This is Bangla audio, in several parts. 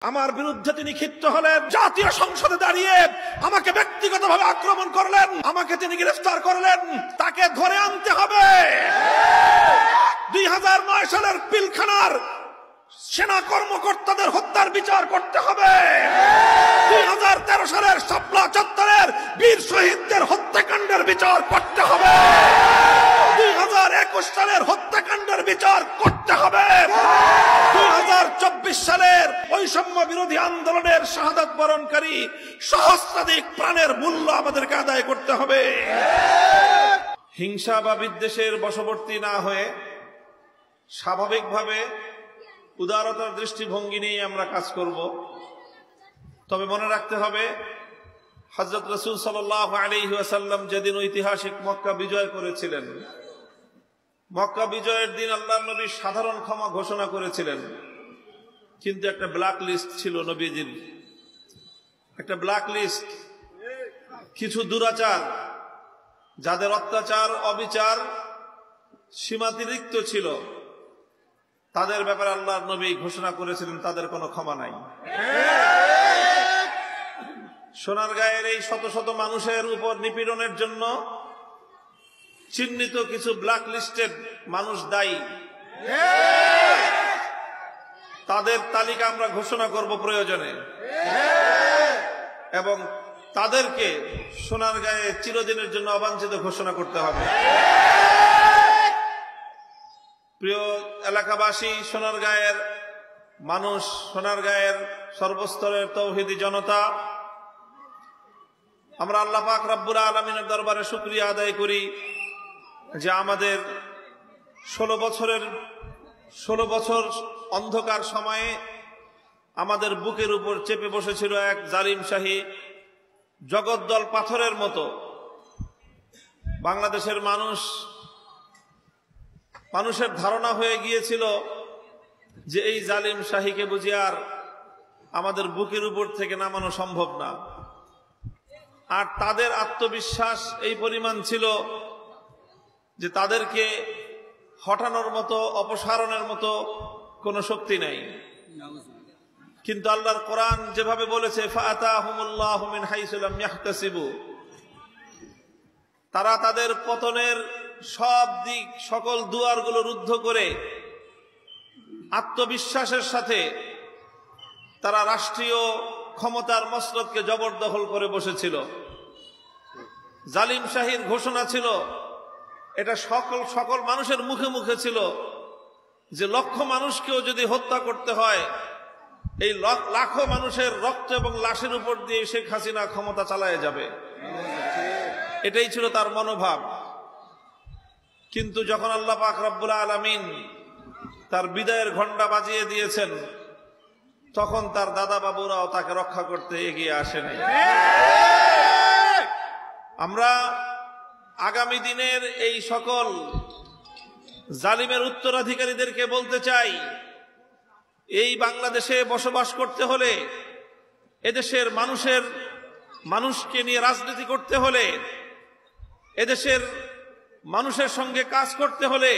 আমার বিরুদ্ধে তিনি ক্ষিপ্ত হলেন, জাতীয় সংসদে দাঁড়িয়ে আমাকে ব্যক্তিগতভাবে আক্রমণ করলেন, আমাকে তিনি গ্রেফতার করলেন। তাকে ধরে আনতে হবে। 2009 সালের পিলখানার সেনা কর্মকর্তাদের হত্যার বিচার করতে হবে। 2013 সালের শাপলা চত্বরের বীর শহীদদের হত্যাকাণ্ডের বিচার করতে হবে। 2021 সালের হত্যাকাণ্ডের বিচার করতে হবে। 2024 সালের বৈষম্য বিরোধী আন্দোলনের শাহাদাত বরণকারী সহস্রাধিক প্রাণের মূল্য আমাদেরকে আদায় করতে হবে। হিংসা বা বিদ্বেষের বশবর্তী না হয়ে স্বাভাবিকভাবে উদারতার দৃষ্টিভঙ্গি নিয়ে আমরা কাজ করব। তবে মনে রাখতে হবে, হযরত রাসূল সাল্লাল্লাহু আলাইহি ওয়াসাল্লাম যেদিন ঐতিহাসিক মক্কা বিজয় করেছিলেন, মক্কা বিজয়ের দিন আল্লাহর নবী সাধারণ ক্ষমা ঘোষণা করেছিলেন, কিন্তু একটা ব্ল্যাক লিস্ট ছিল নবীজির, একটা ব্ল্যাক লিস্ট। কিছু দুরাচার, যাদের অত্যাচার অবিচার সীমাতিরিক্ত ছিল, তাদের ব্যাপারে আল্লাহর নবী ঘোষণা করেছিলেন তাদের কোনো ক্ষমা নাই। সোনারগাঁয়ের এই শত শত মানুষের উপর নিপীড়নের জন্য চিহ্নিত কিছু ব্ল্যাক লিস্টেড মানুষ দায়ী, তাদের তালিকা আমরা ঘোষণা করব প্রয়োজনে, এবং তাদেরকে সোনারগাঁয়ে চিরদিনের জন্য অবাঞ্ছিত ঘোষণা করতে হবে। প্রিয় এলাকাবাসী, সোনারগাঁয়ের মানুষ, সোনারগাঁয়ের সর্বস্তরের তৌহিদি জনতা, আমরা আল্লাহ পাক রব্বুল আলামিনের দরবারে শুকরিয়া আদায় করি যে আমাদের 16 বছর অন্ধকার সময়ে আমাদের বুকের উপর চেপে বসেছিল এক জালিম শাহী জগদ্দল পাথরের মতো। বাংলাদেশের মানুষের ধারণা হয়ে গিয়েছিল যে এই জালিম শাহীকে বুঝি আর আমাদের বুকের উপর থেকে নামানো সম্ভব না। আর তাদের আত্মবিশ্বাস এই পরিমাণ ছিল যে তাদেরকে হটানোর মতো, অপসারণের মতো কোনো শক্তি নেই। কিন্তু আল্লাহর কোরআন যেভাবে বলেছে, ফাআতাহুমুল্লাহু মিন হাইসু লাম ইয়াহতাসিবু, তারা তাদের পতনের সব দিক, সকল দুয়ারগুলো রুদ্ধ করে আত্মবিশ্বাসের সাথে তারা রাষ্ট্রীয় ক্ষমতার মসনদকে জবরদখল করে বসেছিল। জালিম শাহীর ঘোষণা ছিল, এটা সকল মানুষের মুখে মুখে ছিল, যে লক্ষ মানুষকেও যদি হত্যা করতে হয়, এই লাখো মানুষের রক্ত এবং লাশের উপর দিয়ে শেখ হাসিনা ক্ষমতা চালায় যাবে। এটাই ছিল তার মনোভাব। কিন্তু যখন আল্লাহ পাক রব্বুল আলামিন তার বিদায়ের ঘণ্টা বাজিয়ে দিয়েছেন, তখন তার দাদা বাবুরাও তাকে রক্ষা করতে এগিয়ে আসেনি। আমরা আগামী দিনের এই সকল জালিমের উত্তরাধিকারীদেরকে বলতে চাই, এই বাংলাদেশে বসবাস করতে হলে, এদেশের মানুষকে নিয়ে রাজনীতি করতে হলে, এদেশের মানুষের সঙ্গে কাজ করতে হলে,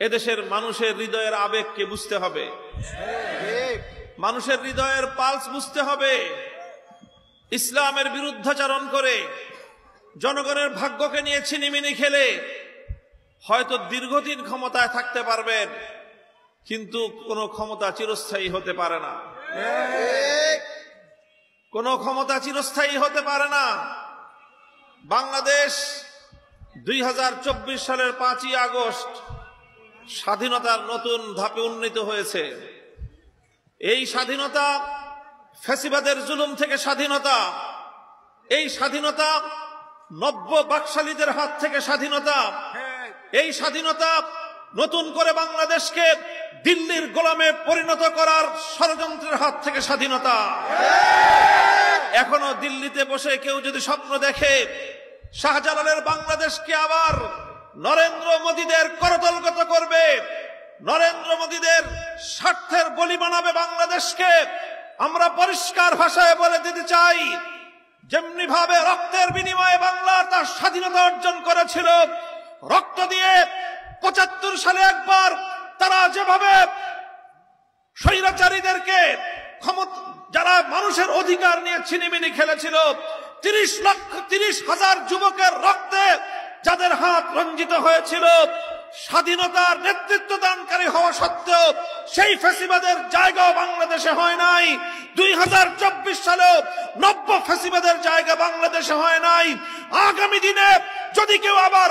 এদেশের মানুষের হৃদয়ের আবেগকে বুঝতে হবে, মানুষের হৃদয়ের পালস বুঝতে হবে। ইসলামের বিরুদ্ধাচরণ করে জনগণের ভাগ্যকে নিয়ে ছিনিমিনি খেলে হয়তো দীর্ঘদিন ক্ষমতায় থাকতে পারবেন, কিন্তু কোন ক্ষমতা চিরস্থায়ী হতে পারে না। কোন ক্ষমতা চিরস্থায়ী হতে পারে না। বাংলাদেশ 2024 সালের 5ই আগস্ট স্বাধীনতার নতুন ধাপে উন্নীত হয়েছে। এই স্বাধীনতা ফ্যাসিবাদের জুলুম থেকে স্বাধীনতা, এই স্বাধীনতা নব্য বাকশালীদের হাত থেকে স্বাধীনতা, এই স্বাধীনতা নতুন করে বাংলাদেশকে দিল্লির গোলামে পরিণত করার ষড়যন্ত্রের হাত থেকে স্বাধীনতা। এখনো দিল্লিতে বসে কেউ যদি স্বপ্ন দেখে শাহজালালের বাংলাদেশকে আবার নরেন্দ্র মোদীদের করতলগত করবে, নরেন্দ্র মোদীদের স্বার্থের বলি বানাবে বাংলাদেশকে, আমরা পরিষ্কার ভাষায় বলে দিতে চাই, যেমনি ভাবে রক্তের বিনিময়ে বাংলা তার স্বাধীনতা অর্জন করেছিল, রক্ত দিয়ে 75 সালে একবার তারা যেভাবে স্বৈরাচারীদেরকে ক্ষমতা মানুষের অধিকার নিয়ে ছিনিমিনি খেলেছিল। 30,000 যুবকের রক্তে যাদের হাত রঞ্জিত হয়েছিল, স্বাধীনতার নেতৃত্ব দানকারী হওয়া সত্ত্বেও সেই ফ্যাসিবাদের জায়গাও বাংলাদেশে হয় নাই। 2024 সালেও নব্য ফ্যাসিবাদের জায়গা বাংলাদেশে হয় নাই। আগামী দিনে যদি কেউ আবার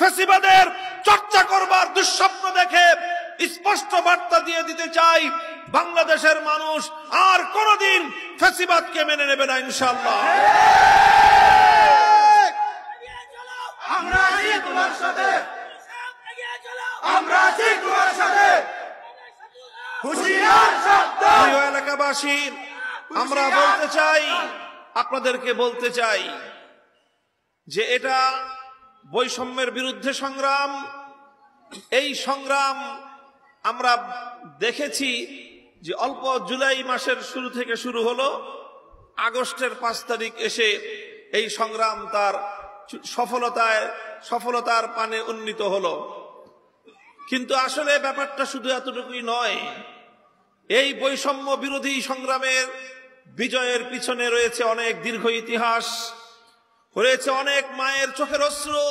ফ্যাসিবাদের চর্চা করবার দুঃস্বপ্ন দেখে, স্পষ্ট বার্তা দিয়ে দিতে চাই, বাংলাদেশের মানুষ আর কোনদিন ফ্যাসিবাদকে মেনে নেবে না ইনশাআল্লাহ। আমরা আছি তোমার সাথে, আমরা আছি তোমার সাথে। হুঁশিয়ার সাবধান। প্রিয় এলাকাবাসী, আমরা বলতে চাই, আপনাদেরকে বলতে চাই যে এটা বৈষম্যের বিরুদ্ধে সংগ্রাম। এই সংগ্রাম আমরা দেখেছি যে অল্প জুলাই মাসের শুরু থেকে শুরু হলো, আগস্টের 5 তারিখ এসে এই সংগ্রাম তার সফলতার পানে উন্নীত হলো। কিন্তু আসলে ব্যাপারটা শুধু এতটুকুই নয়। এই বৈষম্য বিরোধী সংগ্রামের বিজয়ের পিছনে রয়েছে অনেক দীর্ঘ ইতিহাস, রয়েছে অনেক মায়ের চোখের অশ্রু।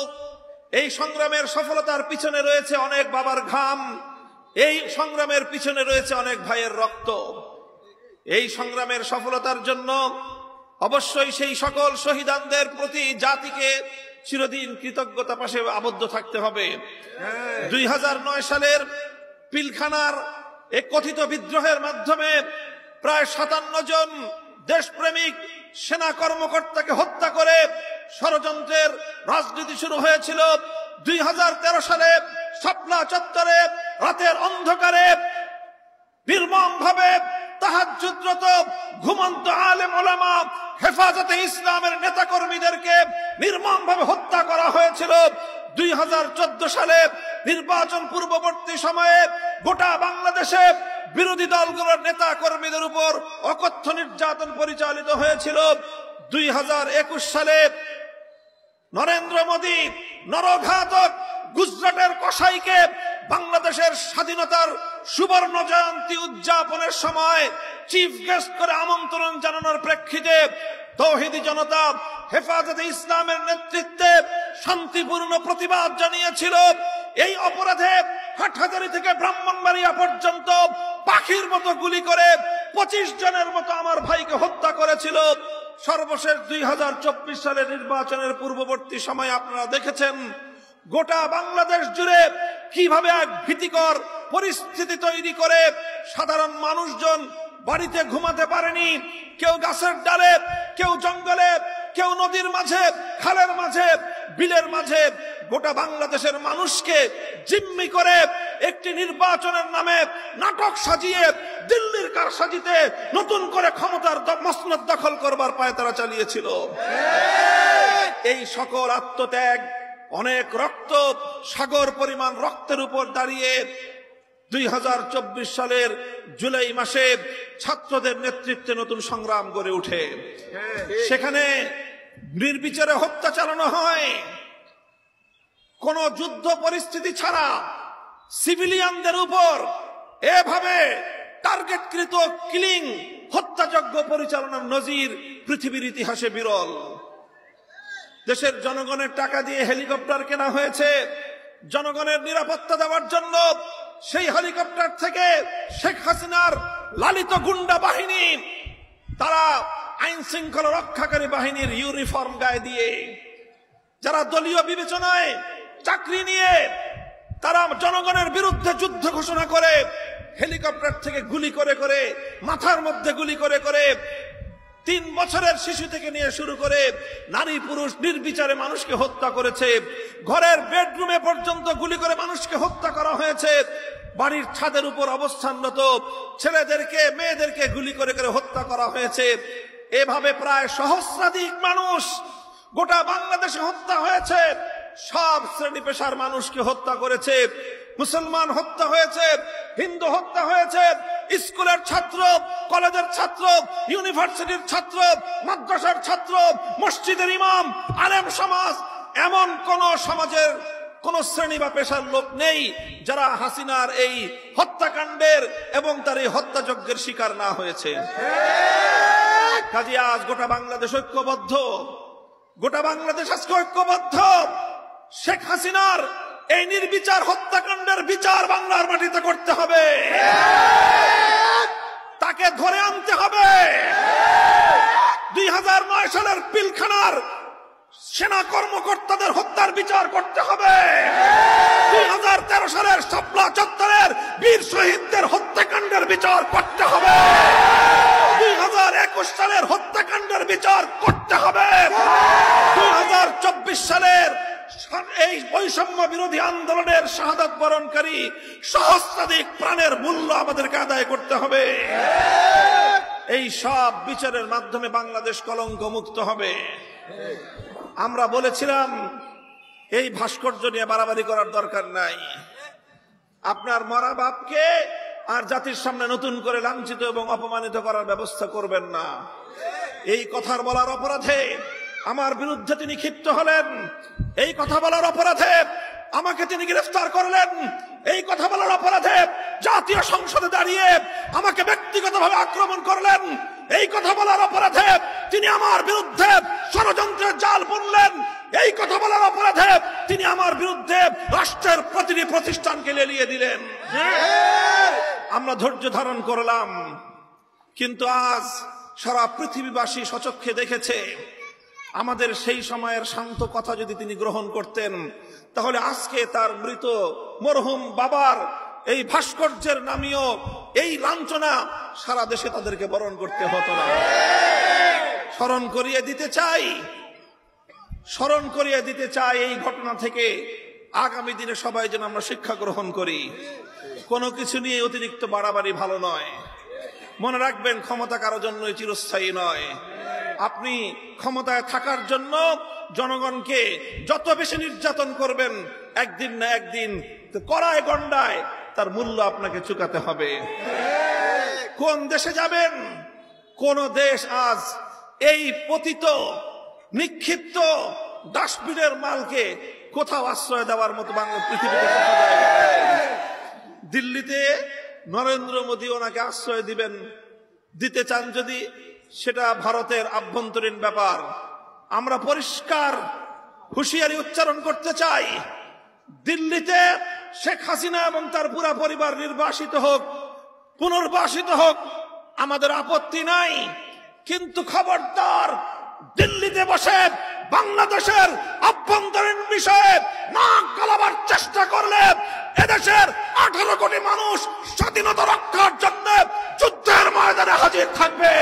এই সংগ্রামের সফলতার পিছনে রয়েছে অনেক বাবার ঘাম। এই সংগ্রামের পিছনে রয়েছে অনেক ভাইয়ের রক্ত। এই সংগ্রামের সফলতার জন্য অবশ্যই সেই সকল শহীদানদের প্রতি জাতিকে চিরদিন কৃতজ্ঞতা পাশে আবদ্ধ থাকতে হবে। 2009 সালের পিলখানার এক কথিত বিদ্রোহের মাধ্যমে প্রায় 57 জন দেশপ্রেমিক সেনা কর্মকর্তাকে হত্যা করে ষড়যন্ত্রের রাজনীতি শুরু হয়েছিল। 2013 সালে শাপলা চত্বরে রাতের অন্ধকারে নির্মমভাবে তাহাজ্জুদরত ঘুমন্ত আলেম ওলামা, হেফাজতে ইসলামের নেতাকর্মীদেরকে নির্মমভাবে হত্যা করা হয়েছিল। 2014 সালে নির্বাচন পূর্ববর্তী সময়ে গোটা বাংলাদেশে বিরোধী দলগুলোর নেতা কর্মীদের উপর অকথ্য নির্যাতন পরিচালিত হয়েছিল। 2021 সালে নরেন্দ্র মোদী নরঘাতক গুজরাটের কসাইকে বাংলাদেশের স্বাধীনতার সুবর্ণ জয়ন্তী উদযাপনের সময় চিফ গেস্ট করে আমন্ত্রণ জানানোর প্রেক্ষিতে তৌহিদি জনতা হেফাজতে ইসলামের নেতৃত্বে শান্তিপূর্ণ প্রতিবাদ জানিয়েছিল। এই অপরাধে হাটহাজারী থেকে ব্রাহ্মণবাড়িয়া পর্যন্ত পাখির মতো গুলি করে 25 জনের মতো আমার ভাইকে হত্যা করেছিল। সর্বশেষ 2024 সালের নির্বাচনের পূর্ববর্তী সময় আপনারা দেখেছেন গোটা বাংলাদেশ জুড়ে কিভাবে এক ভীতিকর পরিস্থিতি তৈরি করে সাধারণ মানুষজন বাড়িতে ঘুমাতে পারেনি। কেউ গাছের ডালে, কেউ জঙ্গলে, কেউ নদীর মাঝে, খালের মাঝে, বিলের মাঝে গোটা বাংলাদেশের মানুষকে জিম্মি করে একটি নির্বাচনের নামে নাটক সাজিয়ে দিল্লির কারসাজিতে নতুন করে ক্ষমতার মসনদ দখল করবার পায় তারা চালিয়েছিল। এই সকল আত্মত্যাগ, অনেক রক্ত, সাগর পরিমাণ রক্তের উপর দাঁড়িয়ে 2024 সালের জুলাই মাসে ছাত্রদের নেতৃত্বে নতুন সংগ্রাম গড়ে ওঠে। সেখানে নির্বিচারে হত্যা চালানো হয়। কোন যুদ্ধ পরিস্থিতি ছাড়া সিভিলিয়ানদের উপর এভাবে টার্গেটকৃত কিলিং, হত্যাযজ্ঞ পরিচালনার নজির পৃথিবীর ইতিহাসে বিরল। দেশের জনগণের টাকা দিয়ে হেলিকপ্টার কেনা হয়েছে জনগণের নিরাপত্তা দেওয়ার জন্য। সেই হেলিকপ্টার থেকে শেখ হাসিনার লালিত গুন্ডা বাহিনী, তারা আইন শৃঙ্খলা রক্ষাকারী বাহিনীর ইউনিফর্ম গায়ে দিয়ে, যারা দলীয় বিবেচনায় চাকরি নিয়ে তারা জনগণের বিরুদ্ধে যুদ্ধ ঘোষণা করে হেলিকপ্টার থেকে গুলি করে করে, মাথার মধ্যে গুলি করে করে 3 বছরের শিশু থেকে নিয়ে শুরু করে নারী পুরুষ নির্বিচারে মানুষকে হত্যা করেছে। ঘরের বেডরুমে পর্যন্ত গুলি করে মানুষকে হত্যা করা হয়েছে। বাড়ির ছাদের উপর অবস্থানরত ছেলেদেরকে, মেয়েদেরকে গুলি করে করে হত্যা করা হয়েছে। এভাবে প্রায় সহস্রাধিক মানুষ গোটা বাংলাদেশে হত্যা হয়েছে। সব শ্রেণী পেশার মানুষকে হত্যা করেছে। মুসলমান হত্যা হয়েছে, হিন্দু হত্যা হয়েছে, স্কুলের ছাত্র, কলেজের ছাত্র, ইউনিভার্সিটির ছাত্র, মাদ্রাসার ছাত্র, মসজিদের ইমাম, আলেম সমাজ, এমন কোন সমাজের কোন শ্রেণী বা পেশার লোক নেই যারা হাসিনার এই হত্যাকাণ্ডের এবং তার এই হত্যাযজ্ঞের শিকার না হয়েছে। কাজে আজ গোটা বাংলাদেশ ঐক্যবদ্ধ, গোটা বাংলাদেশ আজকে ঐক্যবদ্ধ। শেখ হাসিনার এই নির্বিচার হত্যাকাণ্ডের বিচার বাংলার মাটিতে করতে হবে, তাকে ধরে আনতে হবে। 2009 সালের পিলখানার সেনা কর্মকর্তাদের হত্যার বিচার করতে হবে। 2013 সালের শাপলা চত্বরের বীর শহীদদের হত্যাকাণ্ডের বিচার করতে হবে। 2021 সালের হত্যাকাণ্ডের বিচার করতে হবে। 2024 সালের এই বৈষম্য বিরোধী আন্দোলনের শাহাদাত বরণকারী সহস্রাধিক প্রাণের মূল্য আমাদেরকে আদায় করতে হবে। এই সব বিচারের মাধ্যমে বাংলাদেশ কলঙ্ক মুক্ত হবে। আমরা বলেছিলাম এই ভাস্কর্য নিয়ে বাড়াবাড়ি করার দরকার নাই। আপনার মরা বাপকে আর জাতির সামনে নতুন করে লাঞ্ছিত এবং অপমানিত করার ব্যবস্থা করবেন না। এই কথার বলার অপরাধে আমার বিরুদ্ধে তিনি ক্ষিপ্ত হলেন, এই কথা বলার অপরাধে আমাকে তিনি গ্রেফতার করলেন, এই কথা বলার অপরাধে জাতীয় সংসদে দাঁড়িয়ে আমাকে ব্যক্তিগতভাবে আক্রমণ করলেন, এই কথা বলার অপরাধে তিনি আমার বিরুদ্ধে ষড়যন্ত্রের জাল বুনলেন, এই কথা বলার অপরাধে তিনি আমার বিরুদ্ধে রাষ্ট্রের প্রতিটি প্রতিষ্ঠানকে লেলিয়ে দিলেন। আমরা ধৈর্য ধারণ করলাম, কিন্তু আজ সারা পৃথিবীবাসী সচক্ষে দেখেছে আমাদের সেই সময়ের শান্ত কথা যদি তিনি গ্রহণ করতেন, তাহলে আজকে তার মৃত মরহুম বাবার এই ভাস্কর্যের নামীয় এই লাঞ্ছনা সারা দেশে তাদেরকে বরণ করতে হতো না। স্মরণ করিয়ে দিতে চাই এই ঘটনা থেকে আগামী দিনে সবাই যেন আমরা শিক্ষা গ্রহণ করি। কোনো কিছু নিয়ে অতিরিক্ত বাড়াবাড়ি ভালো নয়। মনে রাখবেন, ক্ষমতা কারো জন্যই চিরস্থায়ী নয়। আপনি ক্ষমতায় থাকার জন্য জনগণকে যত বেশি নির্যাতন করবেন, একদিন না একদিন কড়ায় গন্ডায় তার মূল্য আপনাকে চুকাতে হবে। কোন দেশে যাবেন? কোন দেশ আজ এই পতিত নিক্ষিপ্ত ডাস্টবিনের মালকে কোথাও আশ্রয় দেওয়ার মতো বাংলা পৃথিবীতে কোথাও জায়গা নেই। দিল্লিতে নরেন্দ্র মোদী ওনাকে আশ্রয় দিতে চান যদি, সেটা ভারতের আভ্যন্তরীণ ব্যাপার। আমরা পরিষ্কার হুঁশিয়ারি উচ্চারণ করতে চাই, দিল্লিতে শেখ হাসিনা এবং তার পুরা পরিবার নির্বাসিত হোক, পুনর্বাসিত হোক, আমাদের আপত্তি নাই। কিন্তু খবরদার, দিল্লিতে বসে বাংলাদেশের আভ্যন্তরীণ বিষয়ে নাক গলাবার চেষ্টা করলে এদেশের 18 কোটি মানুষ স্বাধীনতা রক্ষার জন্য যুদ্ধের ময়দানে হাজির থাকবে।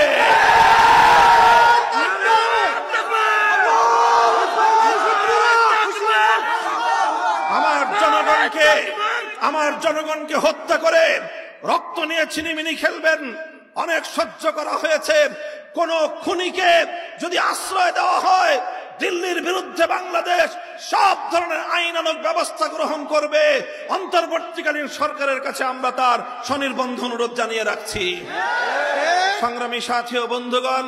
আমার জনগণকে হত্যা করে রক্ত নিয়ে ছিনিমিনি খেলবেন, অনেক সহ্য করা হয়েছে। কোন খুনিকে যদি আশ্রয় দেওয়া হয়, দিল্লির বিরুদ্ধে বাংলাদেশ সব ধরনের আইনানুগ ব্যবস্থা গ্রহণ করবে। অন্তর্বর্তীকালীন সরকারের কাছে আমরা তার স্বনির্বন্ধ অনুরোধ জানিয়ে রাখছি। সংগ্রামী সাথী ও বন্ধুগণ,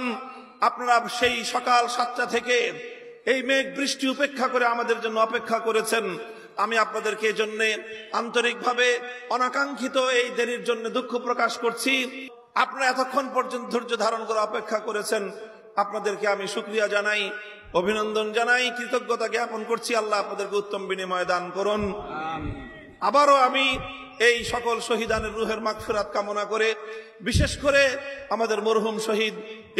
আপনারা সেই সকাল 7টা থেকে এই মেঘ বৃষ্টি উপেক্ষা করে আমাদের জন্য অপেক্ষা করেছেন। আমি আপনাদেরকে এই জন্য আন্তরিকভাবে অনাকাঙ্ক্ষিত এই দেরির জন্য দুঃখ প্রকাশ করছি। আপনারা এতক্ষণ পর্যন্ত ধৈর্য ধারণ করে অপেক্ষা করেছেন, আপনাদেরকে আমি শুকরিয়া জানাই, অভিনন্দন জানাই, কৃতজ্ঞতা জ্ঞাপন করছি। আল্লাহ আপনাদেরকে উত্তম বিনিময় দান করুন। আবারও আমি এই সকল শহীদানের রুহের মাগফিরাত কামনা করে, বিশেষ করে আমাদের মরহুম শহীদ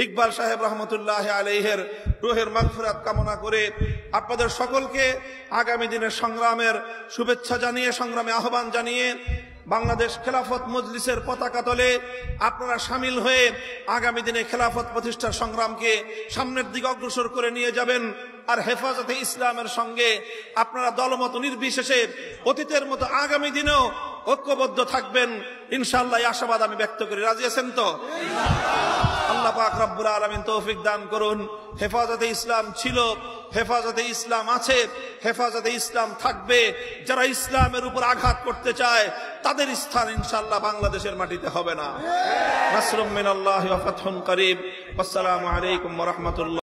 ইকবাল সাহেব রহমতুল্লাহ আলাইহির রুহের মাগফিরাত কামনা করে আপনাদের সকলকে আগামী দিনের সংগ্রামের শুভেচ্ছা জানিয়ে, সংগ্রামে আহ্বান জানিয়ে, বাংলাদেশ খেলাফত মজলিসের পতাকা তলে আপনারা সামিল হয়ে আগামী দিনে খেলাফত প্রতিষ্ঠার সংগ্রামকে সামনের দিকে অগ্রসর করে নিয়ে যাবেন। আর হেফাজতে ইসলামের সঙ্গে আপনারা দলমত নির্বিশেষে অতীতের মতো আগামী দিনেও ঐক্যবদ্ধ থাকবেন ইনশাআল্লাহ, আশাবাদ আমি ব্যক্ত করি। রাজি আছেন তো? আল্লাহ পাক রব্বুল আলামিন তৌফিক দান করুন। হেফাজতে ইসলাম ছিল, হেফাজতে ইসলাম আছে, হেফাজতে ইসলাম থাকবে। যারা ইসলামের উপর আঘাত করতে চায় তাদের স্থান ইনশাআল্লাহ বাংলাদেশের মাটিতে হবে না। নাসরুম মিনাল্লাহি ওয়া ফাতহুন করিব। আসসালামু আলাইকুম ওয়া রাহমাতুল্লাহ।